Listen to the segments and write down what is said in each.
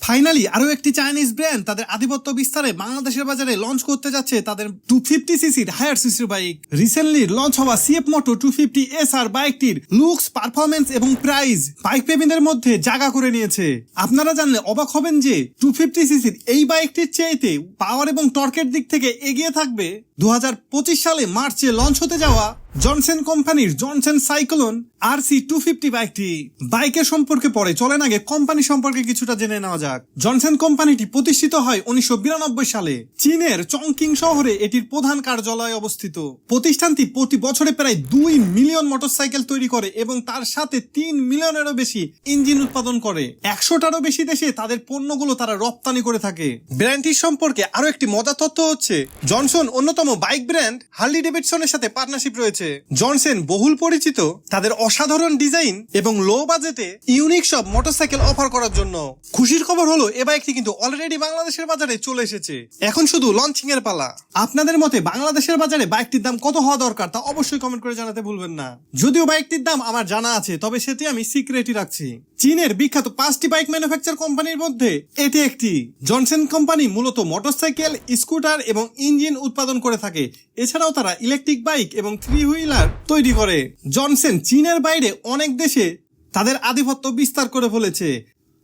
Finally আরো একটি Chinese brand তাদের আধিপত্য বিস্তারে বাংলাদেশের বাজারে লঞ্চ করতে যাচ্ছে তাদের 250 সিসির হায়ার সিসির বাইক। রিসেন্টলি লঞ্চ হওয়া সিএফ মোটো 250 SR বাইকটির লুকস, পারফরমেন্স এবং প্রাইস বাইক প্রেমীদের মধ্যে জায়গা করে নিয়েছে। আপনারা জানলে অবাক হবেন যে 250 সিসির এই বাইকটির চাইতে পাওয়ার এবং টর্কের দিক থেকে এগিয়ে থাকবে 2025 সালে মার্চে লঞ্চ হতে যাওয়া জনসন কোম্পানির জনসন সাইক্লোন RC 250 বাইকটি। বাইকের সম্পর্কে পরে চলেন আগে কোম্পানি সম্পর্কে কিছুটা জেনে নেওয়া যাক। জনসন কোম্পানিটি প্রতিষ্ঠিত হয় 1992 সালে। চীনের চংকিং শহরে এটির প্রধান কার্যালয় অবস্থিত। প্রতিষ্ঠানটি প্রতি বছরে প্রায় 2 মিলিয়ন মোটরসাইকেল তৈরি করে এবং তার সাথে 3 মিলিয়নেরও বেশি ইঞ্জিন উৎপাদন করে। 100টারও বেশি দেশে তাদের পণ্যগুলো তারা রপ্তানি করে থাকে। ব্র্যান্ডটির সম্পর্কে আরো একটি মজার তথ্য হচ্ছে জনসন অন্যতম বাইক ব্র্যান্ড হার্লি ডেভিডসনের সাথে পার্টনারশিপ রয়েছে। জনসন বহুল পরিচিত তাদের অসাধারণ ডিজাইন এবং লো বাজেটে ইউনিক সব মোটরসাইকেল অফার করার জন্য। খুশির খবর হলো এ বাইকটি কিন্তু অলরেডি বাংলাদেশের বাজারে চলে এসেছে, এখন শুধু লঞ্চিং এর পালা। আপনাদের মতে বাংলাদেশের বাজারে বাইকটির দাম কত হওয়া দরকার তা অবশ্যই কমেন্ট করে জানাতে ভুলবেন না। যদিও বাইকটির দাম আমার জানা আছে, তবে সেটি আমি সিক্রেটই রাখছি। চীনের বিখ্যাত 5টি বাইক ম্যানুফ্যাকচার কোম্পানির মধ্যে এটি একটি। জনসন কোম্পানি মূলত মোটরসাইকেল, স্কুটার এবং ইঞ্জিন উৎপাদন করে থাকে। এছাড়াও তারা ইলেকট্রিক বাইক এবং 3 হুইলার তৈরি করে। জনসন চীনের বাইরে অনেক দেশে তাদের আধিপত্য বিস্তার করে ফেলেছে,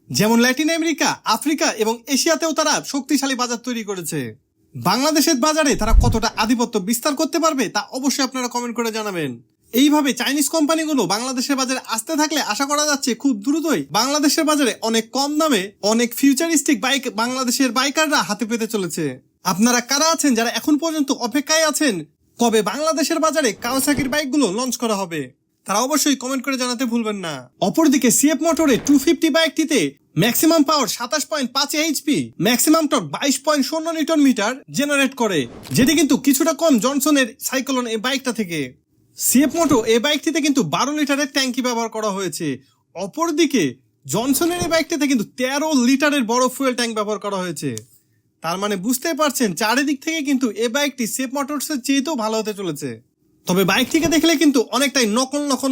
যেমন ল্যাটিন আমেরিকা, আফ্রিকা এবং এশিয়াতেও তারা শক্তিশালী বাজার তৈরি করেছে। বাংলাদেশের বাজারে তারা কতটা আধিপত্য বিস্তার করতে পারবে তা অবশ্যই আপনারা কমেন্ট করে জানাবেন। এইভাবে চাইনিজ কোম্পানিগুলো বাংলাদেশের বাজারে আসতে থাকলে আশা করা যাচ্ছে খুব দ্রুতই বাংলাদেশের বাজারে অনেক কম দামে অনেক ফিউচারিস্টিক বাইক বাংলাদেশের বাইকাররা হাতে পেতে চলেছে। আপনারা কারা আছেন যারা এখন পর্যন্ত অপেক্ষায় আছেন কবে বাংলাদেশের বাজারে কাওয়াসাকির বাইকগুলো লঞ্চ করা হবে, তারা অবশ্যই কমেন্ট করে জানাতে ভুলবেন না। অপরদিকে সিএফ মোটরের 250 বাইকটিতে maximum power 27.5 HP, maximum torque 22.0 newton metre generate করে, যেটি কিন্তু কিছুটা কম জনসনের সাইক্লোন এই বাইকটা থেকে। সিএফ মোটো এই বাইকটিতে কিন্তু 12 লিটারের ট্যাঙ্কি ব্যবহার করা হয়েছে। অপরদিকে জনসনের এই বাইকটিতে কিন্তু 13 লিটারের বড় ফুয়েল ট্যাঙ্ক ব্যবহার করা হয়েছে। তার মানে বুঝতে পারছেন চারিদিক থেকে কিন্তু এই বাইকটি সিএফ মোটরসের চেয়েতেও ভালো হতে চলেছে। তবে বাইকটিকে দেখলে কিন্তু অনেকটাই নকল নকল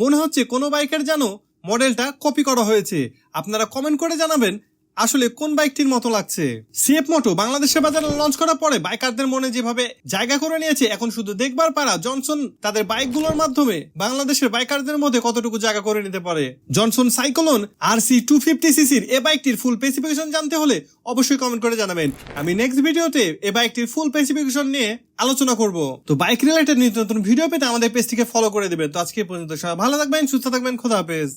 মনে হচ্ছে কোনো বাইকের যেন মডেলটা কপি করা হয়েছে। আপনারা কমেন্ট করে জানাবেন আসলে কোন বাইকটির মতো লাগছে। সিএফ মোটো বাংলাদেশের বাজারে লঞ্চ করার পরে বাইকারদের মনে যেভাবে জায়গা করে নিয়েছে, এখন শুধু দেখবার পারা জনসন তাদের বাইকগুলোর মাধ্যমে বাংলাদেশের বাইকারদের মধ্যে কতটুকু জায়গা করে নিতে পারে। জনসন সাইক্লোন RC 250 সিসির এ বাইকটির ফুল স্পেসিফিকেশন জানতে হলে অবশ্যই কমেন্ট করে জানাবেন। আমি নেক্সট ভিডিওতে এ বাইকটির ফুল স্পেসিফিকেশন নিয়ে আলোচনা করব। তো বাইক রিলেটেড নিত্য নতুন ভিডিও পেতে আমাদের পেজটিকে ফলো করে দিবেন। তো আজকে পর্যন্ত সবাই ভালো থাকবেন, সুস্থ থাকবেন, খোদা হাফেজ।